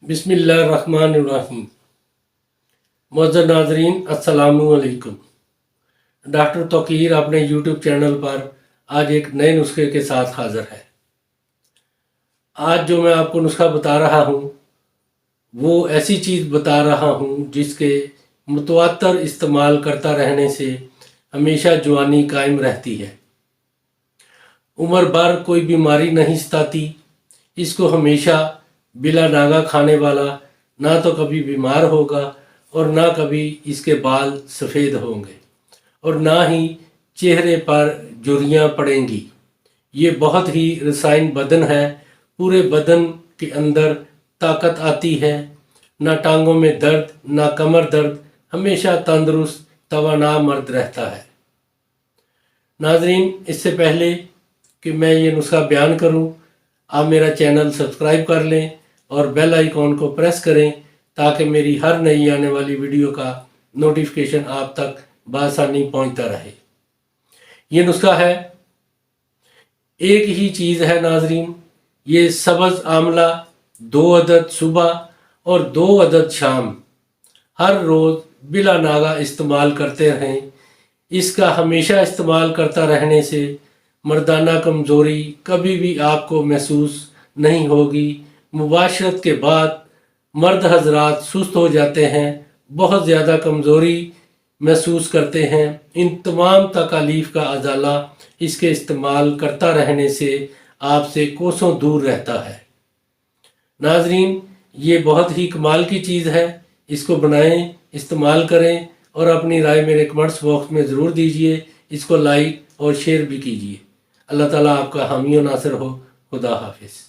बिस्मिल्लाहिर्रहमानिर्रहीम। मुअज़्ज़ज़ नाज़रीन अस्सलामु अलैकुम। डॉक्टर तौकीर अपने यूट्यूब चैनल पर आज एक नए नुस्खे के साथ हाज़िर है। आज जो मैं आपको नुस्खा बता रहा हूँ वो ऐसी चीज़ बता रहा हूँ जिसके मुतवातर इस्तेमाल करता रहने से हमेशा जवानी कायम रहती है, उम्र भर कोई बीमारी नहीं सताती। इसको हमेशा बिला नागा खाने वाला ना तो कभी बीमार होगा और ना कभी इसके बाल सफ़ेद होंगे और ना ही चेहरे पर झुर्रियाँ पड़ेंगी। ये बहुत ही रसायन बदन है, पूरे बदन के अंदर ताकत आती है, ना टांगों में दर्द ना कमर दर्द, हमेशा तंदुरुस्त तवाना मर्द रहता है। नाजरीन, इससे पहले कि मैं ये नुस्खा बयान करूं, आप मेरा चैनल सब्सक्राइब कर लें और बेल आइकॉन को प्रेस करें ताकि मेरी हर नई आने वाली वीडियो का नोटिफिकेशन आप तक बआसानी पहुंचता रहे। ये नुस्खा है, एक ही चीज़ है नाजरीन, ये सब्ज़ आंवला 2 अदद सुबह और 2 अदद शाम हर रोज़ बिला नागा इस्तेमाल करते रहें। इसका हमेशा इस्तेमाल करता रहने से मर्दाना कमज़ोरी कभी भी आपको महसूस नहीं होगी। मुबाशरत के बाद मर्द हजरात सुस्त हो जाते हैं, बहुत ज़्यादा कमज़ोरी महसूस करते हैं। इन तमाम तकालीफ का अजाला इसके इस्तेमाल करता रहने से आपसे कोसों दूर रहता है। नाजरीन, ये बहुत ही कमाल की चीज़ है, इसको बनाएं, इस्तेमाल करें और अपनी राय मेरे कमेंट्स बॉक्स में ज़रूर दीजिए। इसको लाइक और शेयर भी कीजिए। अल्लाह ताला आपका हामी और नासिर हो। खुदा हाफिज़।